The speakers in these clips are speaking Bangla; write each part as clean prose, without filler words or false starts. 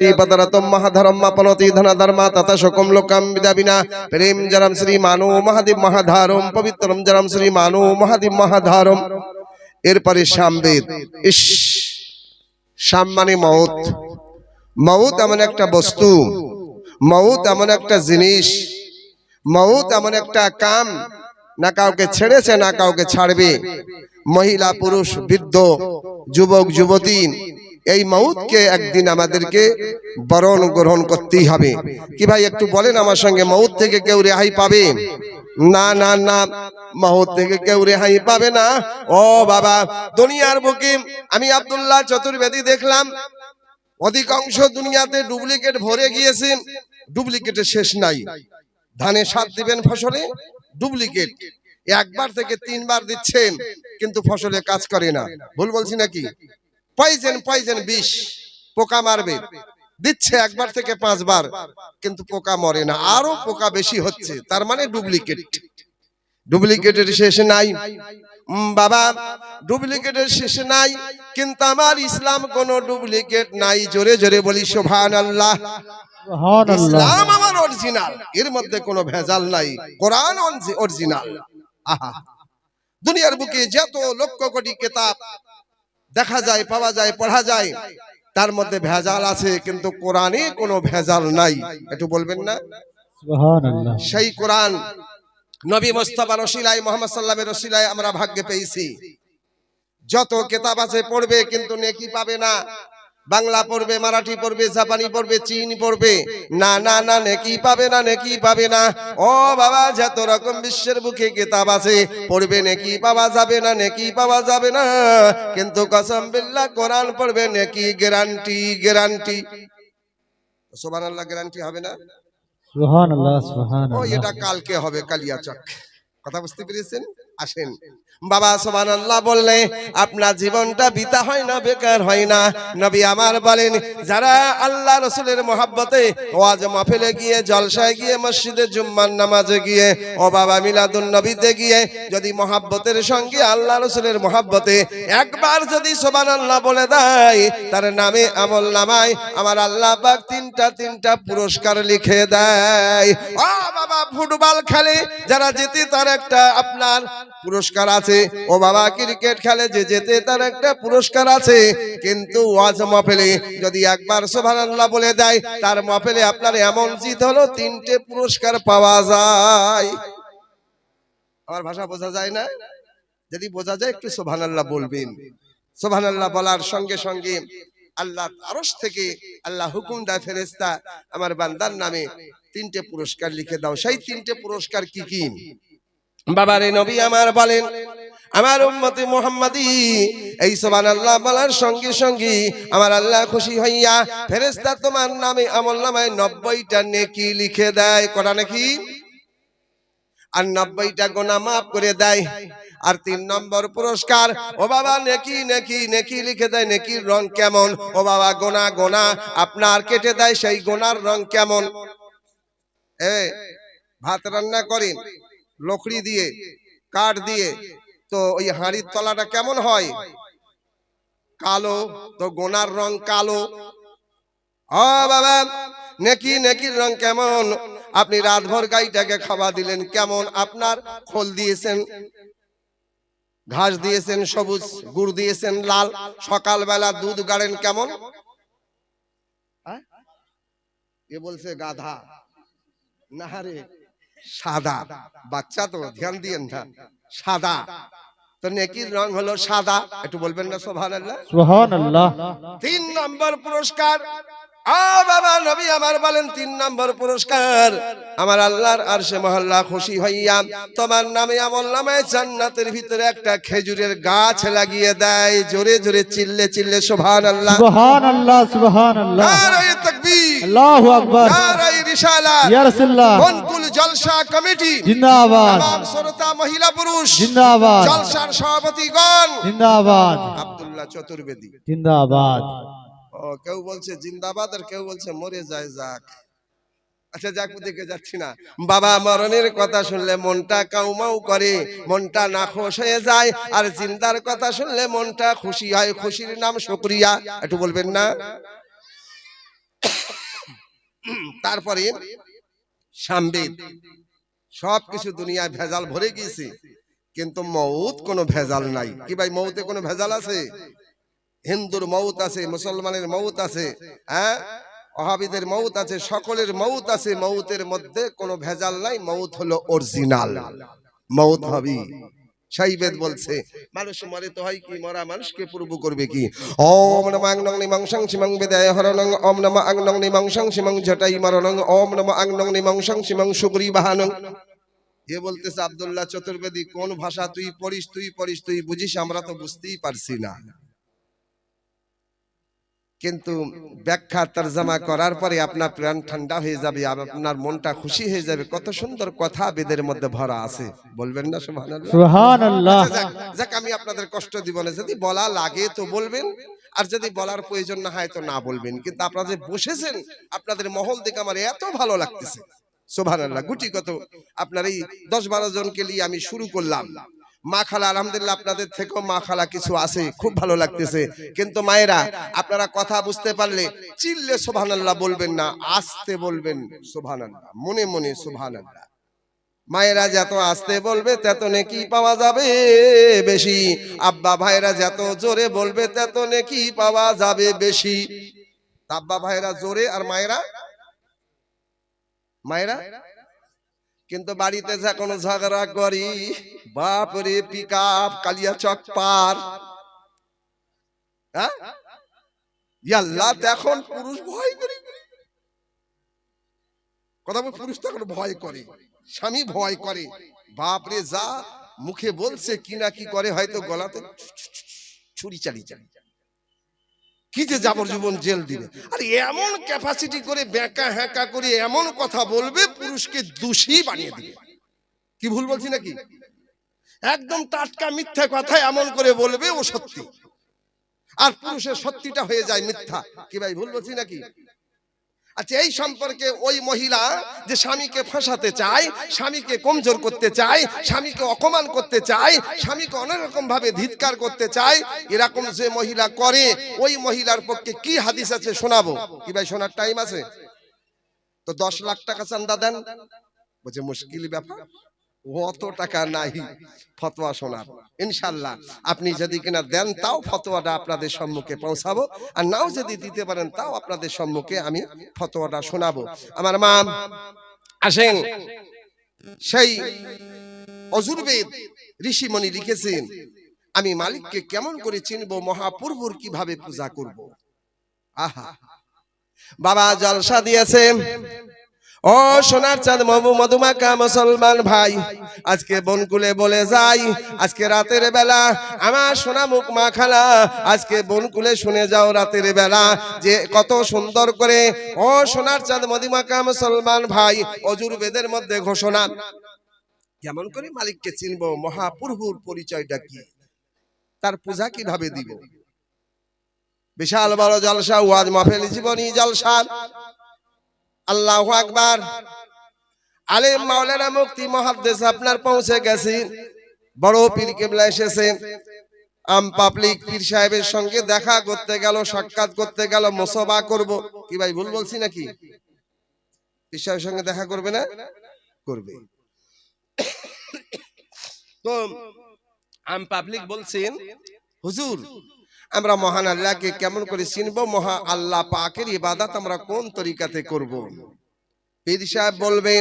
ত্যাগী পদরতম মহাধরম মাপনতি ধন ধর্মা তথা শোকম লোকম বিদাবিনা প্রেম জরম শ্রী মানো মহাদেব মহাধারম পবিত্রম জরম শ্রী মানো মহাদেব মহাধারম। এরপরে সামবেদ। ইস, সাম মানে মউত। মউত এমন একটা বস্তু, মউত এমন একটা জিনিস, মউত এমন একটা কাম, না কাউকে ছেড়েছে না কাউকে ছাড়বে। মহিলা পুরুষ বৃদ্ধ যুবক যুবতী এই মউতকে একদিন আমাদেরকে বরণ গ্রহণ করতেই হবে। কি ভাই একটু বলেন আমার সঙ্গে, মউত থেকে কেউ রেহাই পাবে? না না না, মউত থেকে কেউ রেহাই পাবে না। ও বাবা, দুনিয়ার বুকে আমি আব্দুল্লাহ চতুর্বেদী দেখলাম অধিকাংশ দুনিয়াতে ডুপ্লিকেট ভরে গিয়েছে, ডুপ্লিকেটের শেষ নাই। ধানে সার দিবেন ফসলে ডুপ্লিকেট, একবার থেকে 3 বার দিচ্ছেন কিন্তু ফসলে কাজ করে না। ভুল বলছি নাকি? পয়জন পয়জন বিষ, পোকা মারবে, দিচ্ছে একবার থেকে 5 বার কিন্তু পোকা মরে না, আরো পোকা বেশি হচ্ছে, তার মানে ডুপ্লিকেট। ডুপ্লিকেটের শেষ নাই বাবা, ডুপ্লিকেটের শেষ নাই। কিন্তু আমার ইসলাম কোনো ডুপ্লিকেট নাই। জোরে জোরে বলি সুবহানাল্লাহ। ইসলাম আমার অরিজিনাল, এর মধ্যে কোনো ভেজাল নাই। কোরআন অরিজিনাল। আহা, দুনিয়ার বুকে যত লক্ষ কোটি কিতাব দেখা যায়, পাওয়া যায়, পড়া যায়, তার মধ্যে ভেজাল আছে, কিন্তু কোরআনে কোনো ভেজাল নাই। একটু বলবেন না সুবহানাল্লাহ। সেই কোরআন নবী মুস্তাফা রসিলাই মুহাম্মদ সাল্লাল্লাহু আলাইহি রসিলাই আমরা ভাগ্যে পেয়েছি। যত কিতাব আছে পড়বে কিন্তু নেকি পাবে না। বাংলা পড়বে, মারাঠি পড়বে, জাপানি পড়বে, চীনি পড়বে, না না না, নেকি পাবে না, নেকি পাবে না। ও বাবা, যত রকম বিশ্বের বুকে কিতাব আছে পড়বে, নেকি পাওয়া যাবে না, নেকি পাওয়া যাবে না। কিন্তু কসম বিল্লাহ কোরআন পড়বে, নেকি গ্যারান্টি, গ্যারান্টি। সুবহানাল্লাহ, গ্যারান্টি হবে না? সুবহানাল্লাহ সুবহানাল্লাহ। ও এটা কালকে হবে, কালিয়াচক। কথা বুঝতে পেরেছেন? আসেন বাবা, সুবহানাল্লাহ বললে আপনার জীবনটা বৃথা হয় না, বেকার হয় না। নবী আমার বলেন, যারা আল্লাহ রাসূলের মহব্বতে ওয়াজ মাহফিলে গিয়ে, জলসায় গিয়ে, মসজিদে জুম্মার নামাজে গিয়ে, ও বাবা মিলাদুন নবীতে গিয়ে যদি মহব্বতের সঙ্গে আল্লাহ রাসূলের মহব্বতে একবার যদি সুবহানাল্লাহ বলে দেয়, তার নামে আমল নামায় আমার আল্লাহ পাক তিনটা পুরস্কার লিখে দেয়। ও বাবা, ফুটবল খেলে যারা জিতে তার একটা আপনার পুরস্কার আছে। ও বাবা, ক্রিকেট খেলে যে জেতে তার একটা পুরস্কার আছে। কিন্তু ওয়াজ মাহফিলে যদি একবার সুবহানাল্লাহ বলে দেয়, তার মাহফিলে আপনার এমন জিত হলো 3টে পুরস্কার পাওয়া যায়। আমার ভাষা বোঝা যায় না? যদি বোঝা যায় একটু সুবহানাল্লাহ বলবেন। সুবহানাল্লাহ বলার সঙ্গে সঙ্গে আল্লাহ আরশ থেকে আল্লাহ হুকুম দেয়, ফেরেশতা আমার বান্দার নামে 3টে পুরস্কার লিখে দাও। সেই 3টে পুরস্কার কি কি? বাবারে নবী আমার বলেন, আমার উম্মতি মুহাম্মাদি এই সুবহানাল্লাহ বলার সঙ্গে সঙ্গে আমার আল্লাহ খুশি হইয়া ফেরেশতা তোমার নামে আমলনামায় 90টা নেকি লিখে দেয়। কটা নেকি? আর 90টা গুনাহ maaf করে দেয়। আর 3 নম্বর পুরস্কার, ও বাবা নেকি নেকি নেকি লিখে দেয়। নেকির রং কেমন? ও বাবা, গোনা গোনা আপনার কেটে দেয়। সেই গোনার রং কেমন? ভাত রান্না করেন লকড়ি দিয়ে, কাঠ দিয়ে, তো ওই হাঁড়ির তলাটা কেমন হয়? কালো, তো গোনার রং কালো। ও বাবা, নেকি নেকির রং কেমন? আপনি রাতভর গাইটাকে খাওয়া দিলেন, কেমন? আপনার খোল দিয়েছেন, ঘাস দিয়েছেন সবুজ, গুড় দিয়েছেন লাল, সকালবেলা দুধ গাড়েন, কেমন? এ বলছে গাধা, না রে সাদা। বাচ্চা তো, ধ্যান দিয়েন না, সাদা। তো নেকির রং হলো সাদা। একটু বলবেন না সুবহানাল্লাহ সুবহানাল্লাহ। 3 নম্বর পুরস্কার, ও বাবা নবী আমার বলেন 3 নম্বর পুরস্কার, আমার আল্লাহর আরশে মহল্লা খুশি হইয়া তোমার নামে আমলনামায় জান্নাতের ভিতরে একটা খেজুরের গাছ লাগিয়ে দেয়। জোরে জোরে চিল্লে চিল্লে সুবহানাল্লাহ সুবহানাল্লাহ সুবহানাল্লাহ। নারায়ে তাকবীর, আল্লাহু আকবার, নারায়ে রিসালাত, ইয়া রাসূলুল্লাহ। বনকুল জলসা কমিটি জিন্দাবাদ, तमाम শ্রোতা মহিলা পুরুষ জিন্দাবাদ, জলসার সভাপতিগণ জিন্দাবাদ, আব্দুল্লাহ চতুর্বেদী জিন্দাবাদ। ও কেউ বলছে জিন্দাবাদ আর কেউ বলছে মরে যায় যাক। আচ্ছা যাক, দিকে যাচ্ছি না। বাবা মরণের কথা শুনলে মনটা কাউমাউ করে, মনটা নাখোশ হয়ে যায়। আর জিন্দার কথা শুনলে মনটা খুশি হয়। খুশির নাম শুকরিয়া। একটু বলবেন না? তারপরে সামবেদ, সবকিছু দুনিয়ায় ভেজাল ভরে গিয়েছে, কিন্তু মৌত কোনো ভেজাল নাই। কি ভাই, মৌতে কোনো ভেজাল আছে? হিন্দুর মৌত আছে, মুসলমানের মৌত আছে, হ্যাঁ, ওহাবিদের মৌত আছে, সকলের মৌত আছে, মৌতের মধ্যে কোনো ভেজাল নাই। মৌত হলো অরিজিনাল, মৌত হবি। সেই বেদ বলছে মানুষ মরে তো হয় কি, মরা মানুষকে পূর্ব করবে কি। ওম নমঃ আংনং নিমংসং সিমং বেদায় হরণং, ওম নমঃ আংনং নিমংসং সিমং জটাই মরণং, ওম নমঃ আংনং নিমংসং সিমং সুগ্রীবাহানং। এ বলতেছে আব্দুল্লাহ চতুর্বেদী, কোন ভাষা তুই পড়িস, তুই বুঝিস, আমরা তো বুঝতেই পারছি না। কিন্তু ব্যাখ্যা তরজমা করার পরে আপনার প্রাণ ঠান্ডা হয়ে যাবে, আপনার মনটা খুশি হয়ে যাবে। কত সুন্দর কথা বেদের মধ্যে ভরা আছে, বলবেন না সুবহানাল্লাহ? সুবহানাল্লাহ। আচ্ছা, যাক আমি আপনাদের কষ্ট দিব না, যদি বলা লাগে তো বলবেন, আর যদি বলার প্রয়োজন না হয় তো না বলবেন। কিন্তু আপনারা যে বসেছেন, আপনাদের মহল দেখে আমার এত ভালো লাগতেছে, সুবহানাল্লাহ। গুটি কত আপনার এই 10-12 জনকে নিয়ে আমি শুরু করলাম। মা খালা আলহামদুলিল্লাহ আপনাদের থেকেও মা খালা কিছু আছে, খুব ভালো লাগতেছে। কিন্তু মায়েরা, আপনারা কথা বুঝতে পারলে চিল্লে সুবহানাল্লাহ বলবেন না, আস্তে বলবেন সুবহানাল্লাহ, মনে মনে সুবহানাল্লাহ। মায়েরা যত আস্তে বলবে তত নেকি পাওয়া যাবে বেশি, আব্বা ভাইরা যত জোরে বলবে তত নেকি পাওয়া যাবে বেশি। আব্বা ভাইরা জোরে আর মায়েরা কিন্তু বাড়িতে যখন ঝগড়া করি, বাপরে পিকআপ কালিয়াচক পার, হ্যাঁ আল্লাহ, এখন পুরুষ ভয় করে, কথা বল, পুরুষ তখন ভয় করে, স্বামী ভয় করে, বাপরে যা মুখে বলছে কি না কি করে, হয়তো গলাতে ছুরি চালিয়ে কি যে যাবজ্জীবন জেল দিবে। আর এমন ক্যাপাসিটি করে ব্যাকা হ্যাকা করে এমন কথা বলবে, পুরুষকে দোষী বানিয়ে দিবে। কি ভুল বলছি নাকি? একদম টাটকা মিথ্যা কথা এমন করে বলবে ও সত্যি, আর পুরুষের সত্যিটা হয়ে যায় মিথ্যা। কি ভাই ভুল বলছি নাকি? আচ্ছা, এই সম্পর্কে ওই মহিলা যে স্বামীকে ফাঁসাতে চায়, স্বামীকে কমজোর করতে চায়, স্বামীকে অপমান করতে চায়, স্বামীকে অনেক রকম ভাবে ধিক্কার করতে চায়, এরকম যে মহিলা করে, ওই মহিলার পক্ষে কি হাদিস আছে শোনাবো। কি ভাই শোনার টাইম আছে? তো 10 লাখ টাকা চান্দা দেন। বলছে মুশকিল ব্যাপার, অত টাকা নাই ফতোয়া শোনার। ইনশাআল্লাহ আপনি যদি কিনা দেন, তাও ফতোয়াটা আপনাদের সম্মুখে পৌঁছাবো, আর নাও যদি দিতে পারেন, তাও আপনাদের সম্মুখে আমি ফতোয়াটা শোনাবো। আমার মা আসেন, সেই অজুর্বেদ ঋষিমণি লিখেছেন, আমি মালিককে কেমন করে চিনবো, মহাপ্রভুর কিভাবে পূজা করব। আহা, বাবা জলসা দিয়েছে। ও সোনার চাঁদ মধুমাখা মুসলমান ভাই, আজকে বনকুলে বলে যাই, আজকে রাতের বেলা আমার সোনা মুখ মা খালা, আজকে বনকুলে শুনে যাও রাতের বেলা যে কত সুন্দর করে, ও সোনার চাঁদ মধুমাখা মুসলমান ভাই, অজুর্বেদের মধ্যে ঘোষণা, কেমন করে মালিককে চিনবো, মহাপ্রভুর পরিচয়টা কি, তার পূজা কিভাবে দিব। বিশাল বড় জলসা, ওয়াজ মাহফিল, জীবনী জলসা। আল্লাহু আকবার। আলেম মাওলানা মুফতি মুহাদ্দিস আপনার পৌঁছে গেছে, বড় পীর কেবলা এসেছেন। আম পাবলিক পীর সাহেবের সঙ্গে দেখা করতে গেল, সাক্ষাৎ করতে গেল, মুসাফা করব। কি ভাই ভুল বলছি নাকি? পীর সাহেবের সঙ্গে দেখা করবে না? করবে। তো আম পাবলিক বলছেন, হুজুর আমরা মহান আল্লাহকে কেমন করে চিনবো, মহা আল্লাহ পাকের ইবাদত আমরা কোন তরিকাতে করব। পীর সাহেব বলবে,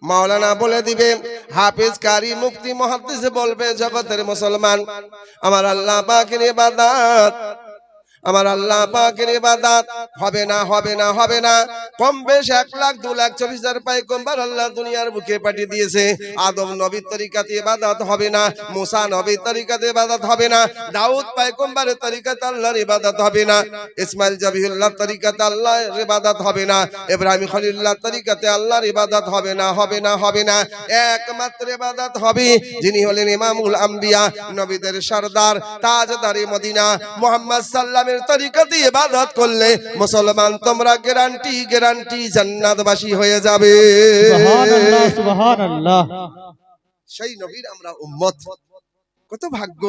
মাওলানা বলে দিবে, হাফেজ কারি মুফতি মুহাদ্দিস বলবে, জগতের মুসলমান, আমার আল্লাহ পাকের ইবাদত, আমার আল্লাহ পাকের ইবাদত হবে না, হবে না, হবে না। কম বেশ 1,02,24,000 পয়গম্বর আল্লাহ দুনিয়ার বুকে পাঠিয়ে দিয়েছে। আদম নবীর তরিকাতে ইবাদত হবে না, মুসা নবীর তরিকাতে ইবাদত হবে না, দাউদ পয়গম্বরের তরিকাতে আল্লাহর ইবাদত হবে না, ইসমাইল জবিহুল্লাহর তরিকাতে আল্লাহর ইবাদত হবে না, ইব্রাহিম খলিলুল্লাহর তরিকাতে আল্লাহর ইবাদত হবে না, হবে না, হবে না। একমাত্র ইবাদত হবে যিনি হলেন ইমামুল আম্বিয়া, নবীদের সরদার, তাজদারে মদিনা মুহাম্মদ সাল্লাল্লাহু তরিকাতে ইবাদত করলে মুসলমান তোমরা গ্যারান্টি জান্নাতবাসী হয়ে যাবে। সুবহানাল্লাহ, সুবহানাল্লাহ। সেই নবীর আমরা উম্মত, কত ভাগ্য।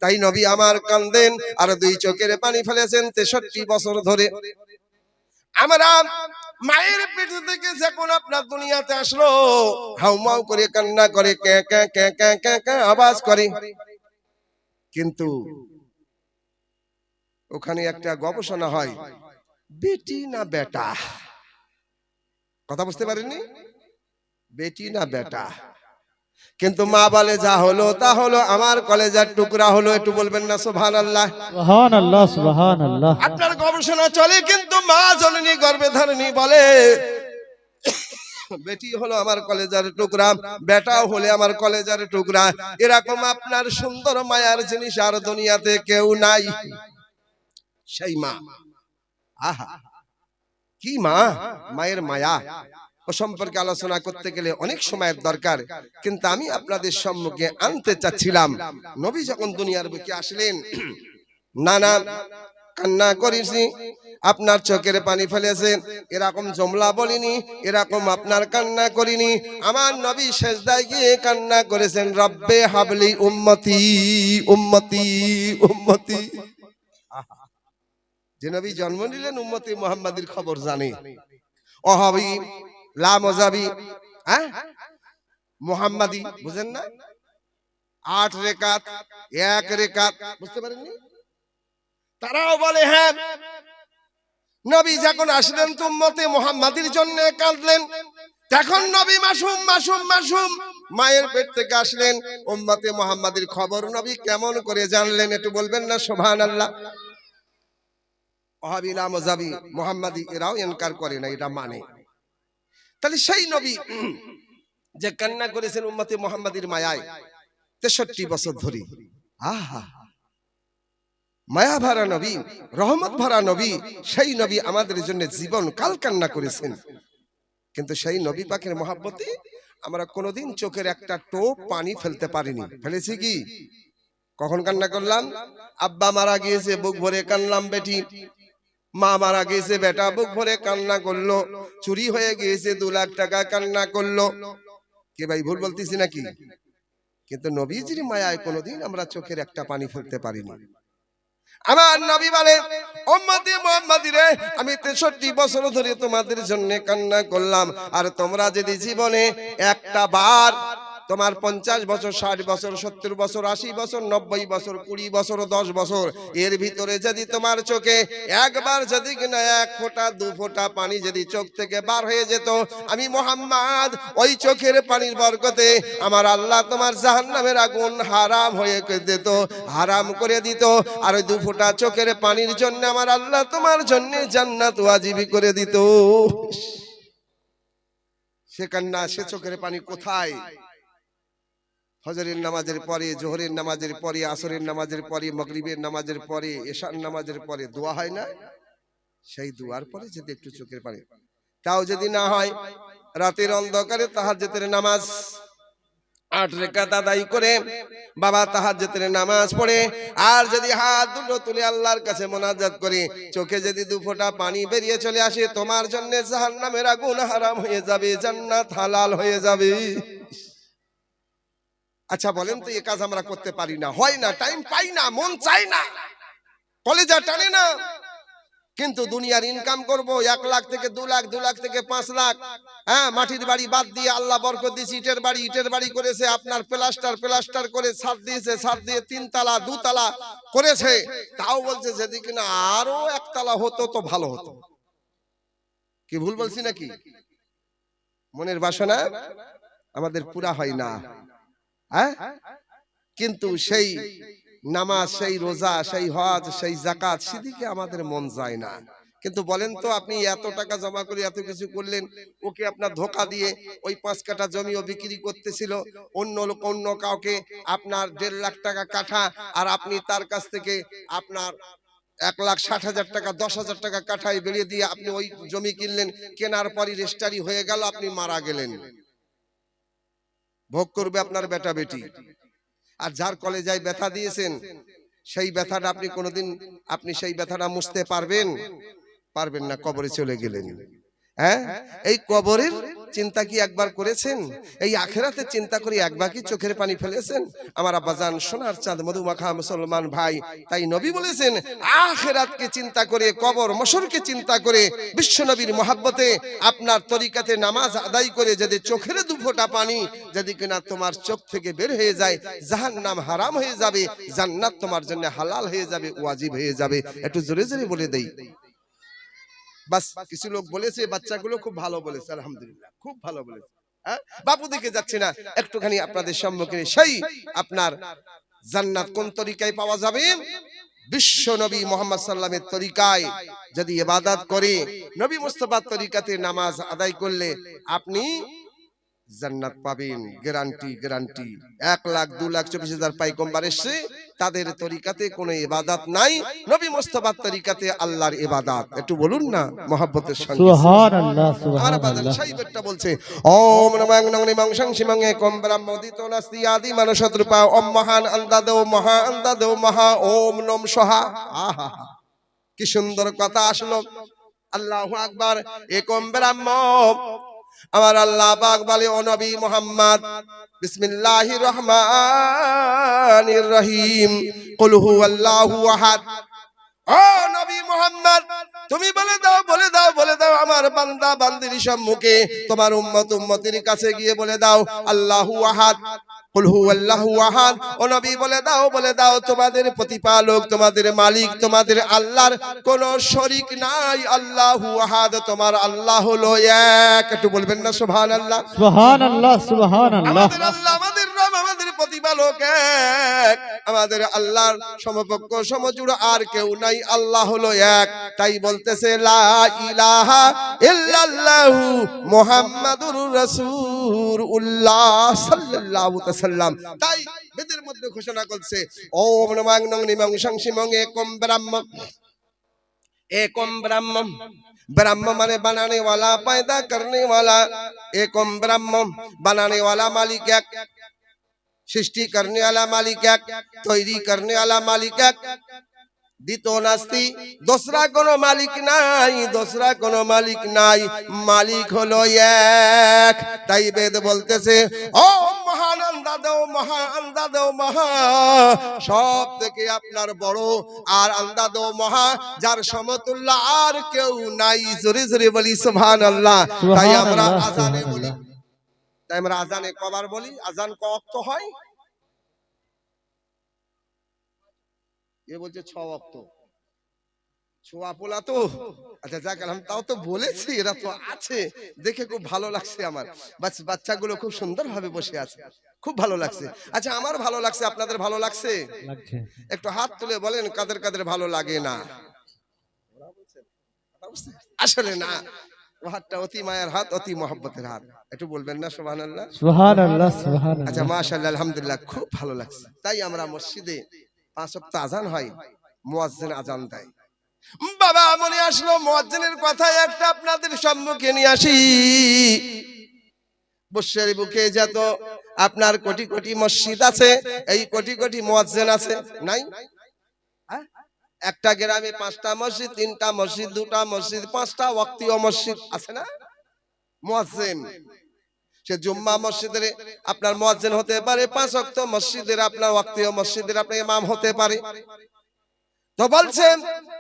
তাই নবী আমার কান্দেন আর 2 চোখের পানি ফেলেছেন 63 বছর ধরে। আমরা মায়ের পেট থেকে যখন আপনার দুনিয়াতে আসলো হাউমাউ করে কান্না করে ক্যাঁ ক্যাঁ ক্যাঁ ক্যাঁ ক্যাঁ ক্যাঁ আওয়াজ করে, কিন্তু ওখানে একটা গবেষণা হয়, বেটি না বেটা, কথা বুঝতে পারেননি, বেটি না বেটা, কিন্তু মা বলে যা হলো তা হলো, আমার কলেজার টুকরা হলো, একটু বলবেন না সুবহানাল্লাহ। সুবহানাল্লাহ সুবহানাল্লাহ। আপনার গবেষণা চলে, কিন্তু মা জননী গর্ভে ধারণী বলে বেটি হলো আমার কলেজার টুকরা, বেটাও হলে আমার কলেজার টুকরা। এরকম আপনার সুন্দর মায়ার জিনিস আর দুনিয়াতে কেউ নাই, সেই মা। আহা কি মা, মায়ের মায়া ও সম্পর্কে আলোচনা করতে গেলে অনেক সময়ের দরকার, কিন্তু আমি আপনাদের সম্মুখে আনতে চাচ্ছিলাম, নবী যখন দুনিয়ার বুকে আসলেন, নানা কান্না করেছি, আপনার চোখের পানি ফেলেছে, এরকম জমলা বলিনি, এরকম আপনার কান্না করিনি। আমার নবী সেজদায় গিয়ে কান্না করেছেন, রব্বে হাবলি উম্মতি উম্মতি উম্মতি। যে নবী জন্ম নিলেন উম্মতি মুহাম্মাদির খবর জানে, ওহাবি লা মজাবি, হ্যাঁ মুহাম্মাদি বুঝেন না, 8 রেকাত 1 রেকাত, বুঝতে পারেননি? তারাও বলে হ্যাঁ, নবী যখন আসলেন তো উম্মতে মুহাম্মাদির জন্য কাঁদলেন, তখন নবী মাসুম মাসুম মাসুম মায়ের পেট থেকে আসলেন, উম্মতে মুহাম্মাদির খবর নবী কেমন করে জানলেন, একটু বলবেন না সুবহানাল্লাহ। ওহাবি লা মজাবি মুহাম্মাদি এরাও ইনকার করে না, এটা মানে। তাহলে সেই নবী যে কান্না করেছেন উম্মতে মুহাম্মাদির মায়ায় 63 বছর ধরে, আহা মায়া ভরা নবী, রহমত ভরা নবী, সেই নবী আমাদের জন্য জীবন কাল কান্না করেছেন। কিন্তু সেই নবী পাকের মহব্বতে আমরা কোনোদিন চোখের একটা টোপ পানি ফেলতে পারিনি। ফেলেছি কি? কখন কান্না করলাম? আব্বা মারা গিয়েছে, বুক ভরে কান্নাম বেটি। মা মারা গিয়েছে, বেটা বুক ভরে কান্না করলো। চুরি হয়ে গিয়েছে, 2 লাখ টাকা, কান্না করলো। কে ভাই ভুল বলতেছি নাকি? কিন্তু নবীজির মায়ায় কোনোদিন আমরা চোখের একটা পানি ফেলতে পারিনি। আমার নবী বলে, উম্মতে মুহাম্মাদি রে, আমি 63 বছর ধরে তোমাদের জন্য কান্না করলাম, আর তোমরা যদি জীবনে একটা বার তোমার 50 বছর, 60 বছর, 70 বছর, 80 বছর, 90 বছর, 20 বছর, 10 বছর, এর ভিতরে যদি তোমার চোখে একবার যদি কিনা 1 ফোঁটা 2 ফোঁটা পানি যদি চোখ থেকে বার হয়ে যেত, আমি মুহাম্মদ ওই চোখের পানির বরকতে আমার আল্লাহ তোমার জাহান্নামের আগুন হারাম হয়ে দিত, হারাম করে দিত। আর ওই 2 ফোঁটা চোখের পানির জন্য আমার আল্লাহ তোমার জন্য জান্নাত ওয়াজিব করে দিত। সে কান্না, সে চোখের পানি কোথায়? ফজরের নামাজের পরে, জোহরের নামাজের পরে, আসরের নামাজের পরে, মাগরিবের নামাজের পরে, এশার নামাজের পরে দোয়া হয় না? সেই দোয়ার পরে যদি একটু চোখের পানি, তাও যদি না হয়, রাতের অন্ধকারে তাহাজ্জুদের নামাজ 8 রাকাত আদায় করে বাবা তাহাজ্জুদের নামাজ পড়ে, আর যদি হাত দুটো তুলে আল্লাহর কাছে মোনাজাত করে, চোখে যদি 2 ফোঁটা পানি বেরিয়ে চলে আসে, তোমার জন্য জাহান্নামের আগুন হারাম হয়ে যাবে, জান্নাত হালাল হয়ে যাবে। আচ্ছা বলেন তো, এই কাজ আমরা করতে পারি না, হয় না, টাইম পাই না, মন চাই না, কলেজা টানে না। কিন্তু দুনিয়ার ইনকাম করব 1 লাখ থেকে 2 লাখ, 2 লাখ থেকে 5 লাখ, হ্যাঁ মাটির বাড়ি বাদ দিয়ে আল্লাহ বরকত দিয়েছে, ইটের বাড়ি করেছে, আপনার প্লাস্টার করে ছাদ দিয়েছে, ছাদ দিয়ে 3 তালা 2 তালা করেছে, তাও বলছে যদি কিনা আরো 1 তালা হতো তো ভালো হতো। কি ভুল বলছি নাকি? মনের বাসনা আমাদের পুরা হয় না, হ্যাঁ? কিন্তু সেই নামাজ, সেই রোজা, সেই হজ, সেই যাকাত, সেদিকে আমাদের মন যায় না। কিন্তু বলেন তো, আপনি এত টাকা জমা করে এত কিছু করলেন, ওকে আপনার ধোকা দিয়ে ওই 5 কাঠা জমিও বিক্রি করতেছিল অন্য লোক, অন্য কাউকে আপনার 1.5 লাখ টাকা কাঠা, আর আপনি তার কাছ থেকে আপনার 1,60,000 টাকা, 10,000 টাকা কাঠায় বেরিয়ে দিয়ে আপনি ওই জমি কিনলেন, কেনার পরই রেজিস্ট্রি হয়ে গেল, আপনি মারা গেলেন। ভোগ করবে আপনার বেটা বেটি। আর যার কলেজায় ব্যথা দিয়েছেন, সেই ব্যথাটা আপনি কোনোদিন আপনি সেই ব্যথাটা মুছতে পারবেন? পারবেন না, কবরে চলে গেলেন। হ্যাঁ, এই কবরের চিন্তা কি একবার করেছেন? এই আখেরাতে চিন্তা করে একবার কি চোখের পানি ফেলেছেন? আমার আব্বাজান সোনার চাঁদ মধুমাখা মুসলমান ভাই, তাই নবী বলেছেন আখেরাতকে চিন্তা করে, কবর মশরকে চিন্তা করে, বিশ্ব নবীর মহাব্বতে আপনার তরিকাতে নামাজ আদায় করে যদি চোখের দুফোঁটা পানি যদি কিনা তোমার চোখ থেকে বের হয়ে যায়, জাহান্নাম হারাম হয়ে যাবে, জান্নাত তোমার জন্য হালাল হয়ে যাবে, ওয়াজিব হয়ে যাবে। একটু জোরে জোরে বলে দেই। বাস কিছু লোক বলেছে, বাচ্চাগুলো খুব ভালো বলেছে, আলহামদুলিল্লাহ খুব ভালো বলেছে। হ্যাঁ, বাপু দিকে যাচ্ছে না, একটুখানি আপনাদের সম্মুখে সেই আপনার জান্নাত কোন তরিকায় পাওয়া যাবে? বিশ্ব নবী মুহাম্মদ সাল্লামের তরিকায় যদি ইবাদত করে, নবী মুস্তাফার তরিকাতে নামাজ আদায় করলে আপনি জান্নাত পাবেন, গ্যারান্টি গ্যারান্টি। 1,02,24,000 পাইগম্বর এসেছে, তাদের তরিকাতে কোনো ইবাদত নাই, নবী মুস্তাফার তরিকাতে আল্লাহর ইবাদত। একটু বলুন না মহব্বতের সঙ্গে সুবহানাল্লাহ আমার সুবহানাল্লাহ। বাদল সাইবেরটা বলছে ওম নমঃ নমঃ মংসং শিমংয়ে কম ব্রহ্মদিত নাস্তি আদি মানসদ্রূপা ওম মহান আন্দাদেও মহা আন্দাদেও মহা ওম নম সহা। আহা কি সুন্দর কথা আসলো। আল্লাহু আকবার। একম ব্রহ্ম আমার আল্লাহ পাক বলে ও নবী মুহাম্মদ বিসমিল্লাহির রহমানির রহিম কুল হুয়াল্লাহু আহাদ। ও নবী মুহাম্মদ তুমি বলে দাও বলে দাও বলে দাও আমার বান্দা বান্দির সম্মুখে, তোমার উম্মত উম্মতির কাছে গিয়ে বলে দাও আল্লাহু আহাদ, কুল হুয়াল্লাহু আহাদ। ও নবী বলে দাও তোমাদের প্রতিপালক, তোমাদের মালিক, তোমাদের আল্লাহর কোনো শরীক নাই, আল্লাহু আহাদ, তোমার আল্লাহ হলো এক। একটু বলবেন না সুবহানাল্লাহ সুবহানাল্লাহ সুবহানাল্লাহ। আমাদের আল্লাহ, আমাদের রব, আমাদের প্রতিপালক এক, আমাদের আল্লাহর সমপক্ষ সমজুড় আর কেউ নাই, আল্লাহ হলো এক। তাই বলতেছে লা ইলাহা ইল্লাল্লাহু মুহাম্মাদুর রাসূলুল্লাহ সাল্লাল্লাহু আলাইহি ওয়াসাল্লাম। তাই বেদের মধ্যে ঘোষণা করছে ওম নমঃ নমঃ সংসিমং একম ব্রহ্ম। एकम ब्रह्म, ब्रह्म माने बनाने वाला, पैदा करने वाला। एकम ब्रह्म बनाने वाला मालिक एक, सृष्टि करने वाला मालिक एक, तैरी करने वाला मालिक एक। দ্বিতীয় নাস্তি, দোসরা কোনো মালিক নাই, দোসরা কোনো মালিক নাই, মালিক হলো এক। তাই বেদ বলতেছে ও মহান আন্দাদেও মহা আন্দাদেও মহা, সব থেকে আপনার বড় আর আন্দাদেও মহা, যার সমতুল্য আর কেউ নাই। জোরে জোরে বলি সুবহানাল্লাহ। তাই আমরা আজানে বলি, তাই আমরা আজানে কবার বলি? আজান ক ওয়াক্ত হয়? এ বলছে 6 ওয়াক্ত। ছোয়া পোলা তো আচ্ছা যাক, আমি তাও তো বলেছি, এরা তো আছে, দেখে খুব ভালো লাগছে আমার। বাচ্চাগুলো খুব সুন্দর ভাবে বসে আছে, খুব ভালো লাগছে। আচ্ছা আমার ভালো লাগছে, আপনাদের ভালো লাগছে? একটু হাত তুলে বলেন কাদের কাদের ভালো লাগে না। আসলে না, ও হাতটা অতি মায়ের হাত, অতি মহব্বতের হাত। একটু বলবেন না সুবহানাল্লাহ সুবহানাল্লাহ সুবহানাল্লাহ। আচ্ছা মাশাআল্লাহ আলহামদুলিল্লাহ, খুব ভালো লাগছে। তাই আমরা মসজিদে 5 ওয়াক্ত আজান হয়, মুয়াজ্জিন আজান দেয়। বাবা মনে আসলো মুয়াজ্জিনের কথা একটা আপনাদের সম্মুখে নিয়ে আসি। বর্ষার বুকে যত আপনার কোটি কোটি মসজিদ আছে, এই কোটি কোটি মুয়াজ্জিন আছে নাই? একটা গ্রামে 5টা মসজিদ, 3টা মসজিদ, 2টা মসজিদ, 5টা ওয়াক্তীয় মসজিদ আছে না? মুয়াজ্জিন সে জুম্মা মসজিদের আপনার মুয়াজ্জিন হতে পারে, 5 ওয়াক্ত মসজিদের আপনার ওয়াক্তীয় মসজিদের আপনার ইমাম হতে পারে। তো বলছেন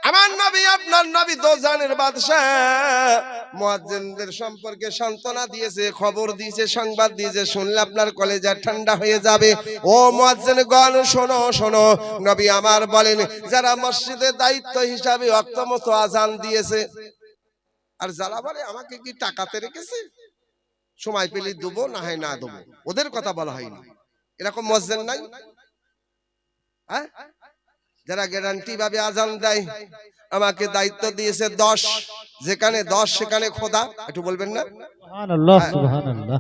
আমার নবী, আপনার নবী তো জানের বাদশা, মুয়াজ্জিনদের সম্পর্কে সান্তনা দিয়েছে, খবর দিয়েছে, সংবাদ দিয়েছে, শুনলে আপনার কলেজা ঠান্ডা হয়ে যাবে। ও মুয়াজ্জিনগণ শোনো শোনো, নবী আমার বলেন যারা মসজিদের দায়িত্ব হিসাবে ওয়াক্তমত আজান দিয়েছে, আর যারা বলে আমাকে কি টাকাতে রেখেছে, সময় পেলে দেবো না হয় না দেবো, ওদের কথা বলা হয়নি। এরকম মুয়াজ্জিন নাই? হ্যাঁ, যারা গ্যারান্টি ভাবে আজান দেয়, আমাকে দায়িত্ব দিয়েছে 10, যেখানে 10 সেখানে খোদা। একটু বলবেন না সুবহানাল্লাহ সুবহানাল্লাহ।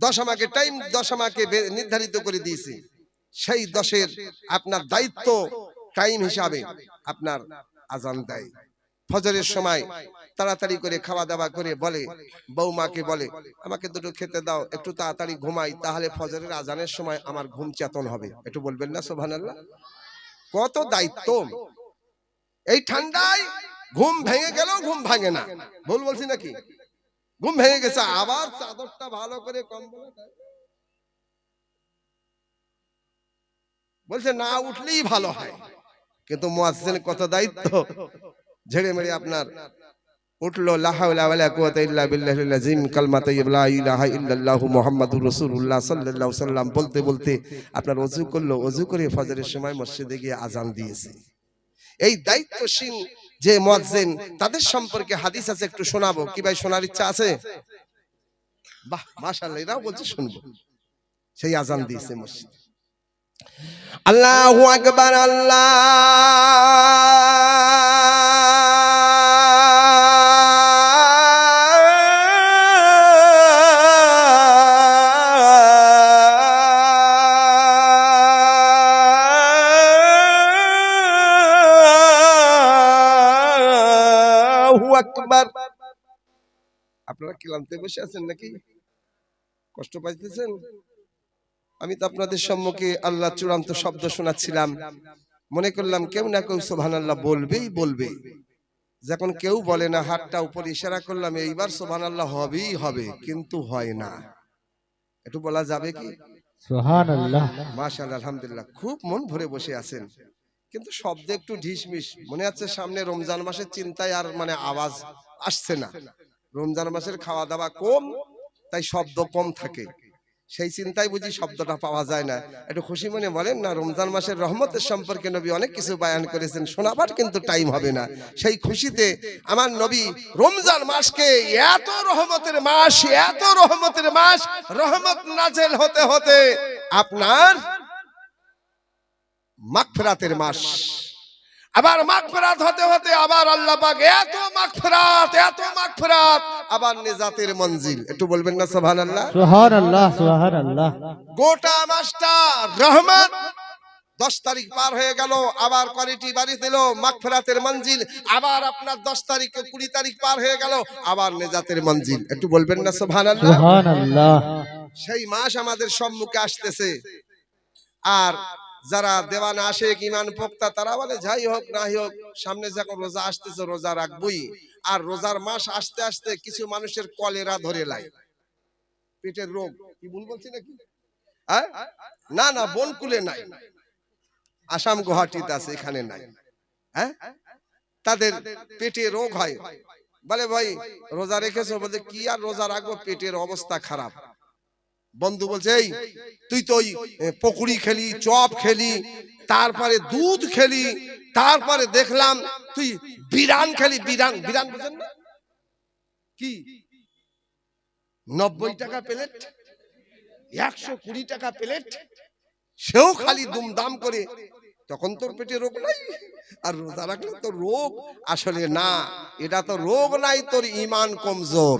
10 আমাকে টাইম, 10 আমাকে নির্ধারিত করে দিয়েছে, সেই 10-এর আপনার দায়িত্ব টাইম হিসাবে আপনার আজান দেয়। ফজরের সময় তাড়াতাড়ি করে খাওয়া দাওয়া করে বলে, বৌমাকে বলে আমাকে দুটো খেতে দাও, একটু তাড়াতাড়ি ঘুমাই, তাহলে ফজরের আজানের সময় আমার ঘুম চেতন হবে। একটু বলবেন না সুবহানাল্লাহ। কত দায়িত্ব! এই ঠান্ডায় ঘুম ভেঙে গেলেও ঘুম ভাঙে না, ভুল বলছি নাকি? ঘুম ভেঙে গেছে, আবার চাদরটা ভালো করে কম্বলে বলছে না উঠলেই ভালো হয়, কিন্তু মুয়াজ্জিন কত দায়িত্ব, ঝেড়ে মেরে আপনার উঠলো, লা হাওলা ওয়ালা কুওয়াতা ইল্লা বিল্লাহিল আযীম, কালমা তাইয়্যিব লা ইলাহা ইল্লাল্লাহু মুহাম্মাদুর রাসূলুল্লাহ সাল্লাল্লাহু আলাইহি সাল্লাম বলতে বলতে আপনার ওযু করলো, ওযু করে ফজরের সময় মসজিদে গিয়ে আযান দিয়েছে। এই দায়িত্বশীল যে মুয়াজ্জিন, তাদের সম্পর্কে হাদিস আছে, একটু শোনাবো। কি ভাই শোনার ইচ্ছা আছে? বাহ মাশাআল্লাহ, এরাও বলছে শুনবো। সেই আযান দিয়েছে মসজিদে। আল্লাহু আকবার, আল্লাহু আকবার। আপনারা ক্লান্তে বসে আছেন নাকি? কষ্ট পাইতেছেন? আমি তো আপনাদের সম্মুখে আল্লাহ চূড়ান্ত শব্দ শোনাচ্ছিলাম, মনে করলাম কেউ না কেউ সুবহানাল্লাহ বলবেই বলবে। যখন কেউ বলে না, হাতটা উপরে ইশারা করলাম এইবার সুবহানাল্লাহ হবেই হবে, কিন্তু হয় না। একটু বলা যাবে কি? সুবহানাল্লাহ। মাশাআল্লাহ, আলহামদুলিল্লাহ, খুব মন ভরে বসে আছেন, কিন্তু শব্দ একটু ঢিসমিস মনে হচ্ছে। সামনে রমজান মাসের চিন্তায় আর মানে আওয়াজ আসছে না। রমজান মাসের খাওয়া দাওয়া কম, তাই শব্দ কম থাকে, সেই চিন্তায় বুঝি শব্দটা পাওয়া যায় না। একটু খুশি মনে বলেন না, রমজান মাসের রহমতের সম্পর্কে নবী অনেক কিছু বয়ান করেছেন, শোনাবার কিন্তু টাইম হবে না। সেই খুশিতে আমার নবী রমজান মাসকে এত রহমতের মাস, এত রহমতের মাস, রহমত নাজেল হতে হতে আপনার মাগফিরাতের মাস, আবার মাগফিরাত হতে হতে আবার আল্লাহ পাক এত মাগফিরাত, এত মাগফিরাত, আবার নিজাতের মঞ্জিল। একটু বলবেন না সুবহানাল্লাহ? সুবহানাল্লাহ, সুবহানাল্লাহ। গোটা মাসটা রহমত, 10 তারিখ পার হয়ে গেল, আবার কোয়ালিটি বাড়ি দিল, মাগফিরাতের মঞ্জিল, আবার আপনার 10 তারিখ 20 তারিখ পার হয়ে গেল, আবার নিজাতের মঞ্জিল। একটু বলবেন না সুবহানাল্লাহ? সুবহানাল্লাহ। সেই মাস আমাদের সম্মুখে আসতেছে। আর যারা দেওয়ানা আশেক ঈমান পোক্তা, তারা বলে যাই হোক না হোক, সামনে যখন রোজা আসতেছে রোজা রাখবই। আর রোজার মাস আসতে আসতে কিছু মানুষের কলেরা ধরে লাই, পেটের রোগ। কি ভুল বলছি নাকি? না না, বনকুলে নাই, আসাম গুয়াহাটিতে আছে, এখানে নাই। হ্যাঁ, তাদের পেটে রোগ হয়। বলে ভাই রোজা রেখেছো? বলতে কি আর রোজা রাখবো, পেটের অবস্থা খারাপ। বন্ধু বলছে এই তুই তো ওই পকুড়ি খেলি, চপ খেলি, তারপরে দুধ খেলি, তারপরে দেখলাম তুই বিরান খেলি। বিরান, বিরান বুঝেন না কি? 90 টাকা প্লেট, 120 টাকা প্লেট, সেও খালি দুমদাম করে। তখন তোর পেটে রোগ নাই, আর রোজা রাখলে তোর রোগ আসলে না, এটা তো রোগ নাই, তোর ঈমান কমজোর।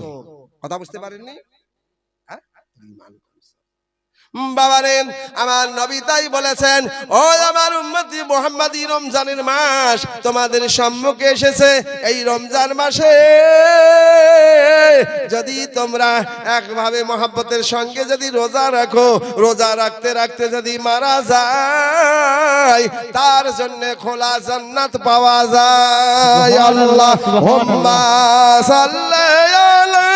কথা বুঝতে পারেননি? হ্যাঁ, ঈমান বাবারে, আমার নবী তাই বলেছেন, ও আমার উম্মতি মুহাম্মাদি, রমজানের মাস তোমাদের সম্মুখে এসেছে। এই রমজান মাসে যদি তোমরা একভাবে মহব্বতের সঙ্গে যদি রোজা রাখো, রোজা রাখতে রাখতে যদি মারা যায়, তার জন্য খোলা জান্নাত পাওয়া যায়। আল্লাহুম্মা সাল্লি আলা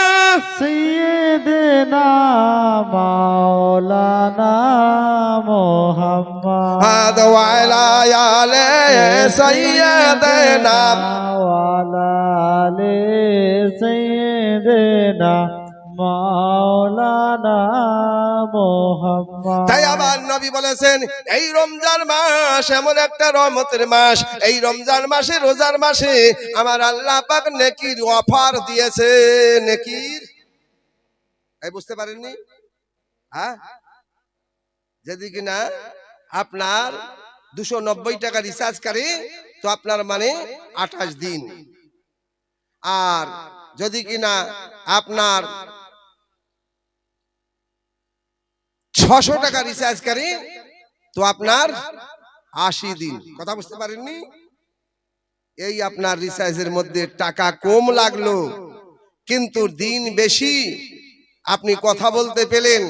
সাইয়্যিদিনা মাওলানা মুহাম্মদ ওয়া আলা আলি সাইয়্যিদিনা ওয়া আলা আলি সাইয়্যিদিনা মাওলানা মুহাম্মদ। তাই আবার নবী বলেছেন, এই রমজান মাস এমন একটা রহমতের মাস, এই রমজান মাসে, রোজার মাসে আমার আল্লাহ পাক নেকির অফার দিয়েছে। নেকির, এই বুঝতে পারেননি? হ্যাঁ, যদি কিনা আপনার 290 টাকা রিচার্জ করে, তো আপনার মানে 28 দিন। আর যদি কিনা আপনার 600 টাকা রিচার্জ করে, তো আপনার 80 দিন। কথা বুঝতে পারেননি? এই আপনার রিচার্জের মধ্যে টাকা কম লাগলো, কিন্তু দিন বেশি, আপনি কথা বলতে পেলেন,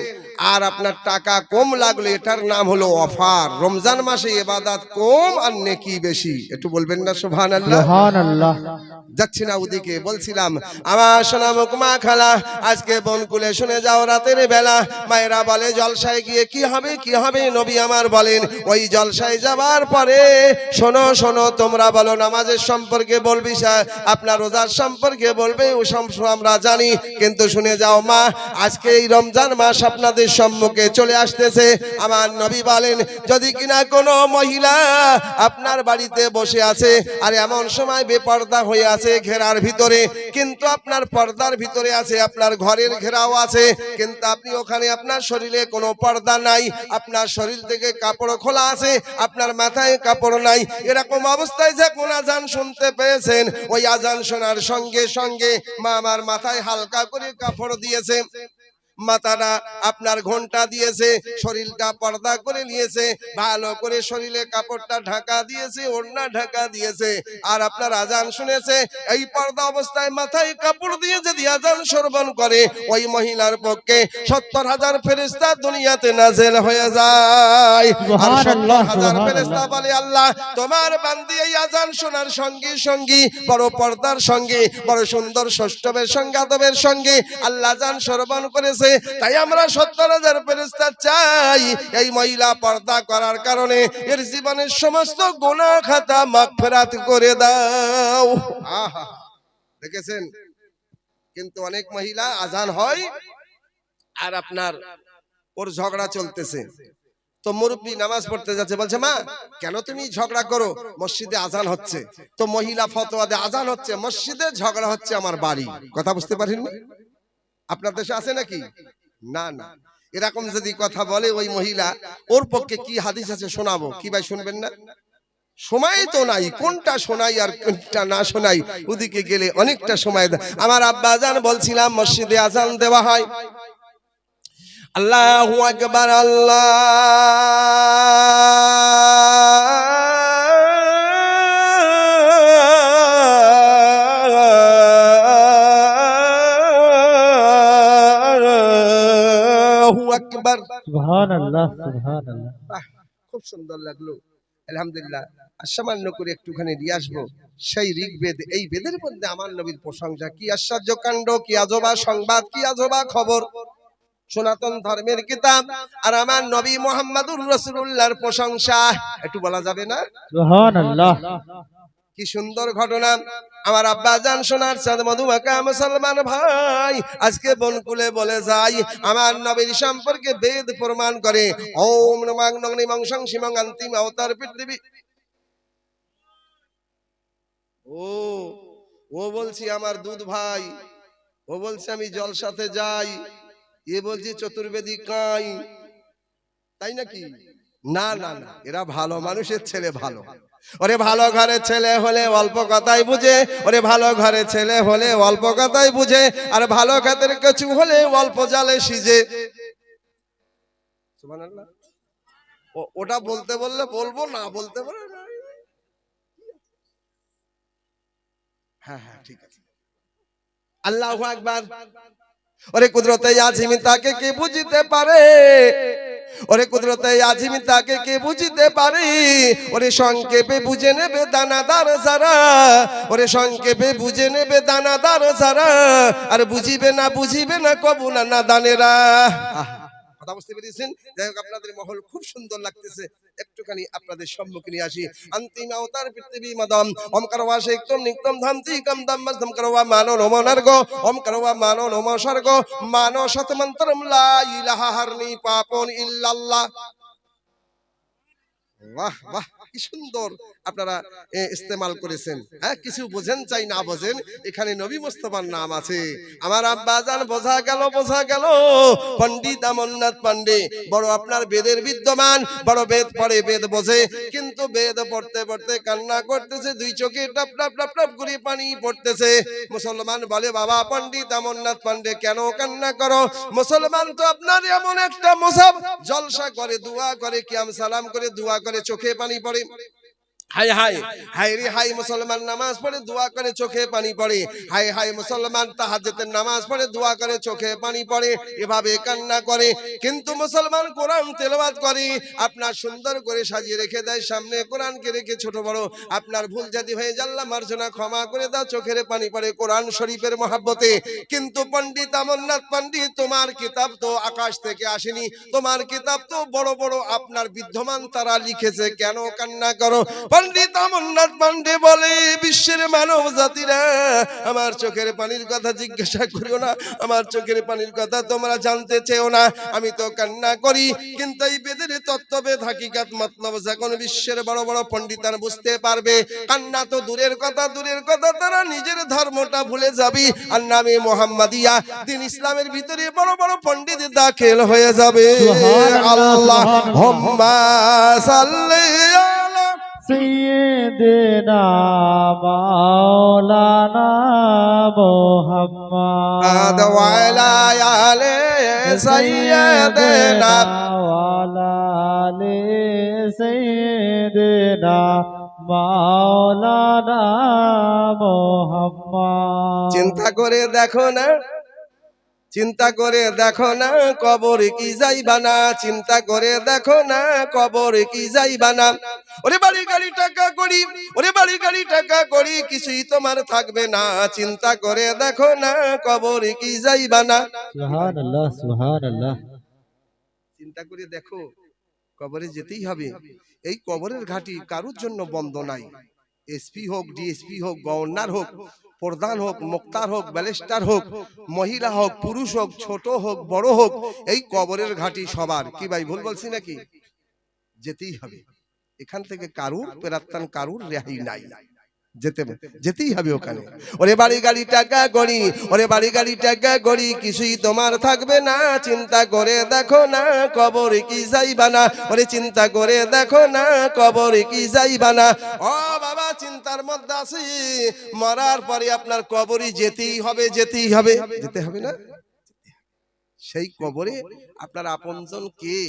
আর আপনার টাকা কম লাগলো, এটার নাম হলো অফার। রমজান মাসে ইবাদত কম আর নেকি বেশি। একটু বলবেন না সুবহানাল্লাহ? সুবহানাল্লাহ। যাচ্ছি না ওদিকে, বলছিলাম আমার সোনামুখ মা খালা আজকে বনকুলে শুনে যাও রাতের বেলা মায়েরা বলে জলসায় গিয়ে কি হবে কি হবে, নবী আমার বলেন ওই জলসায় যাবার পরে শোনো শোনো তোমরা বলো নামাজের সম্পর্কে বলবি, আপনার রোজার সম্পর্কে বলবে, ও আমরা জানি, কিন্তু শুনে যাও মা আজকে এই রমজান মাস আপনাদের সম্মুখে চলে আসতেছে। আমার নবী বলেন যদি কিনা কোনো মহিলা আপনার বাড়িতে বসে আছে আর এমন সময় বেপর্দা হয়ে আছে ঘেরার ভিতরে, কিন্তু আপনার পর্দার ভিতরে আছে, আপনার ঘরের ঘেরাও আছে, কিন্তু আপনি ওখানে আপনার শরীরে কোনো পর্দা নাই, আপনার শরীর থেকে কাপড় খোলা আছে, আপনার মাথায় কাপড় নাই, এরকম অবস্থায় যে কোন আজান শুনতে পেয়েছেন, ওই আজান শোনার সঙ্গে সঙ্গে মা আমার মাথায় হালকা করে কাপড় দিয়েছে, মাথাটা আপনার ঘন্টা দিয়েছে, শরীরটা পর্দা করে নিয়েছে, ভালো করে শরীরে কাপড়টা ঢাকা দিয়েছে, ওড়না ঢাকা দিয়েছে, আর আপনার আজান শুনেছে, এই পর্দা অবস্থায় মাথায় কাপড় দিয়ে যদি আজান শ্রবণ করে ওই মহিলার পক্ষে 70,000 ফেরেশতা দুনিয়াতে নাযিল হয়ে যায়। আর 70,000 ফেরেশতা বলে আল্লাহ তোমার বান্দি এই আজান শোনার সঙ্গে সঙ্গে বড় পর্দার সঙ্গে বড় সুন্দর সষ্টবের সঙ্গে আদবের সঙ্গে আল্লাহ আজান শ্রবণ করেছে, তাই আমরা 70,000 ফেরেশতা চাই এই মহিলা পর্দা করার কারণে এর জীবনের সমস্ত গুনাহ খাতা মাগফিরাত করে দাও। আহা দেখেছেন, কিন্তু অনেক মহিলা আজান হয় আর আপনার ওর ঝগড়া চলতেছে, তো মুরব্বি নামাজ পড়তে যাচ্ছে, বলছে মা কেন তুমি ঝগড়া করো, মসজিদে আজান হচ্ছে, তো মহিলা ফতোয়া দেয় আজান হচ্ছে মসজিদে, ঝগড়া হচ্ছে আমার বাড়ি। কথা বুঝতে পারেননি? আপনার দেশে আছে নাকি? না না, এরকম যদি কথা বলে ওই মহিলা, ওর পক্ষে কি হাদিস আছে শোনাবো, কি ভাই শুনবেন না? সময় তো নাই, কোনটা শোনাই আর কোনটা না শোনাই, ওদিকে গেলে অনেকটা সময়। আমার আব্বা আজান বলছিলাম মসজিদে আজান দেওয়া হয়, আল্লাহু আকবার, আল্লাহু আকবার, সুবহানাল্লাহ সুবহানাল্লাহ। খুব সুন্দর লাগলো, আলহামদুলিল্লাহ। আর সামান্য করে একটুখানি দিয়ে আসবো সেই ঋগ্বেদ, এই বেদের মধ্যে আমার নবীর প্রশংসা, কি আশ্চর্য কাণ্ড, কি আজবা সংবাদ, কি আজবা খবর, সনাতন ধর্মের কিতাব আর আমার নবী মুহাম্মদুর রাসূলুল্লাহর প্রশংসা একটু বলা যাবে না? সুবহানাল্লাহ। কি সুন্দর ঘটনা। আমার আব্বা জান সোনার চাঁদ মধুমাখা মুসলমান ভাই আজকে বনকুলে বলে যাই আমার নবীর সম্পর্কে বেদ প্রমাণ করে, ওম নমঃ নগ্নিমং সংসিমং অন্তিম অবতার পৃথিবী। ও বলছি আমার দুধ ভাই, ও বলছে আমি জলসাতে যাই, এ বলছি চতুর্বেদী কাই, তাই নাকি? না না না, এরা ভালো মানুষের ছেলে, ভালো। ওরে ভালো ঘরের ছেলে হলে অল্প কথাই বুঝে, ওরে ভালো ঘরের ছেলে হলে অল্প কথাই বুঝে, আর ভালো খাতের কিছু হলে অল্প জালে সিজে। সুবহানাল্লাহ। ওটা বলতে বললে বলবো, না বলতে বলে হ্যাঁ হ্যাঁ ঠিক আছে। আল্লাহু আকবার। ওরে কুদরতে আজিমি তাকে কে বুঝিতে পারে, ওরে কুদরতে আজিমি তাকে কে বুঝিতে পারে, ওরে সংক্ষেপে বুঝে নেবে দানাদার যারা, ওরে সংক্ষেপে বুঝে নেবে দানাদার যারা, আর বুঝিবে না কবু না নাদানেরা। কথা বুঝতে পেরেছেন? যাই হোক আপনাদের মহল খুব সুন্দর লাগতেছে, একটুখানি আপনাদের সম্মুখে নিয়ে আসি। অন্তিম অবতার পৃথিবী মাদম ওম করওয়া শেকতম নিকতম ধামতি কম দাম মজদম করওয়া মানো নমো নর্গ ওম করওয়া মানো নমো স্বর্গ মানো শতমন্ত্রম লা ইলাহা হারনি পাপন ইল্লাল্লাহ। বাহ বাহ, কি সুন্দর আপনারা ইস্তেমাল করেছেন। হ্যাঁ, কিছু বোঝেন চাই না বোঝেন, এখানে নবী মুস্তাফার নাম আছে। আমার আব্বা জান বোঝা গেল পণ্ডিত অমরনাথ পান্ডে বড় আপনার বেদের বিদ্যমান, বড় বেদ পড়ে, বেদ বোঝে, কিন্তু বেদ পড়তে পড়তে কান্না করতেছে, দুই চোখে টপ টপ টপ টপ করে পানি পড়তেছে। মুসলমান বলে বাবা পণ্ডিত অমরনাথ পান্ডে কেন কান্না করো? মুসলমান তো আপনার এমন একটা মুসাব, জলসা করে, দোয়া করে, কিয়াম সালাম করে, দোয়া করে, চোখে পানি পড়ে। হায় হায় হায় রে হায়, মুসলমান নামাজ পড়ে দোয়া করে চোখে পানি পড়ে। হায় হায়, মুসলমান তাহাজ্জুদের নামাজ পড়ে দোয়া করে চোখে পানি পড়ে, এভাবে কান্না করে। কিন্তু মুসলমান কোরআন তেলাওয়াত করে, আপনার সুন্দর করে সাজিয়ে রেখে দেয় সামনে কোরআনকে রেখে, ছোট বড় আপনার ভুল যদি হয়ে জাল্লা মার্জনা ক্ষমা করে দাও, চোখের পানি পড়ে কোরআন শরীফের মহাব্বতে। কিন্তু পণ্ডিত অমরনাথ পণ্ডিত, তোমার কিতাব তো আকাশ থেকে আসেনি, তোমার কিতাব তো বড় বড় আপনার বিদ্যমান তারা লিখেছে, কেন কান্না করো? পণ্ডিত অমরনাথ পান্ডে বলে, বিশ্বের মানব জাতিরা, আমার চোখের পানির কথা জিজ্ঞাসা করিও না, আমার চোখের পানির কথা তোমরা জানতে চেও না, আমি তো কান্না করি। কিন্তু এই বেদের তত্ত্ববেদ হাকিকাত মতলব যখন বিশ্বের বড় বড় পণ্ডিতার বুঝতে পারবে, কান্না তো দূরের কথা, দূরের কথা তারা নিজের ধর্মটা ভুলে যাবে, আর নামে মোহাম্মদিয়া দিন ইসলামের ভিতরে বড় বড় পণ্ডিত দাখিল হয়ে যাবে। আল্লাহুম্মা সাল্লি আলা سيدنا مولانا محمد وعلى آل سيدنا وعلى آل سيدنا مولانا محمد। চিন্তা করে দেখো না, চিন্তা করে দেখো না, কবর কি যাইবা না, চিন্তা করে দেখো না, কবর কি যাইবা না। ওরে বাড়ি গাড়ি টাকা করি, ওরে বাড়ি গাড়ি টাকা করি, কিছুই তোমার থাকবে না, চিন্তা করে দেখো না, কবর কি যাইবা না। সুবহানাল্লাহ সুবহানাল্লাহ। চিন্তা করে দেখো, কবরে যেতেই হবে। এই কবরের ঘাটি কারোর জন্য বন্ধ নাই। এসপি হোক, ডিএসপি হোক, গভর্নর হোক, প্রধান হোক, মুক্তার হোক, ব্যারিস্টার হোক, মহিলা হোক, পুরুষ হোক, ছোট হোক, বড় হোক, এই কবরের ঘাটি সবার। কি ভাই ভুল বলছি নাকি? যেতেই হবে। এখান থেকে কারুর পেরাত্তান, কারুর রেহাই নাই, যেতেই হবে ওখানে। ওরে বাড়ি গাড়ি টাকা করি, ওরে বাড়ি গাড়ি টাকা করি, কিছুই তোমার থাকবে না, চিন্তা করে দেখো না, কবর কি যাইবা না। ওরে চিন্তা করে দেখো না, কবর কি যাইবা না। ও বাবা, চিন্তার মধ্যে আছি, মরার পরে আপনার কবরই যেতেই হবে, যেতেই হবে, যেতে হবে না? সেই কবরে আপনার আপনজন কে?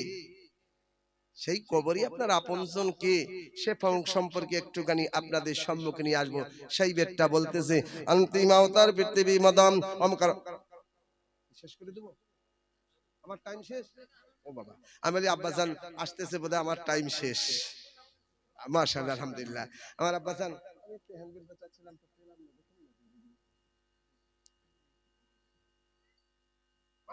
সেই কবরই আপনার আপনজন কে? সে সম্পর্কে একটুখানি আপনাদের সম্মুখে নিয়ে আসবো। সেই বেদটা বলতেছে, অন্তিম অবতার পৃথিবী মদম অমকার। শেষ করে দেব, আমার টাইম শেষ। ও বাবা, আমার আব্বাজান আসতেছে বোধহয়, আমার টাইম শেষ। মাশাআল্লাহ, আলহামদুলিল্লাহ। আমার আব্বাজান, আমি একটু হ্যান্ডবিল বাঁচাচ্ছিলাম তো পেলাম না।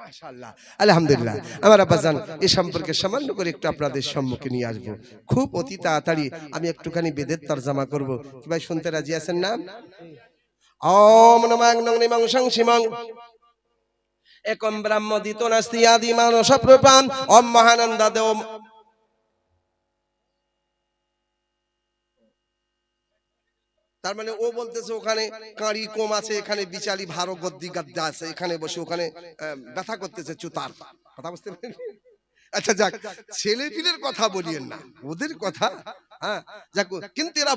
মাশাআল্লাহ, আলহামদুলিল্লাহ। আমার আব্বাজান এ সম্পর্কে সামান্য করে একটু আপনাদের সম্মুখে নিয়ে আসবো, খুব অতি তাড়াতাড়ি। আমি একটুখানি বেদের তরজমা করব। কি ভাই শুনতে রাজি আছেন না? ওম নমঃ নিমং সংসিমং একম ব্রহ্ম দ্বিতীয় নাস্তি আদি মানস প্রপাম ওম মহানন্দা দেও। তার মানে ও বলতেছে ওখানে কাঁড়ি কম আছে, এখানে বিচালি ভারো গদ্দি গাদ্দা আছে, এখানে বসে ওখানে ব্যথা করতেছে চুতার। কথা বুঝতে পারেন? আচ্ছা যাক, ছেলে পিলের কথা বলিয়েন না, ওদের কথা। হ্যাঁ যাক, কিন্তু এরা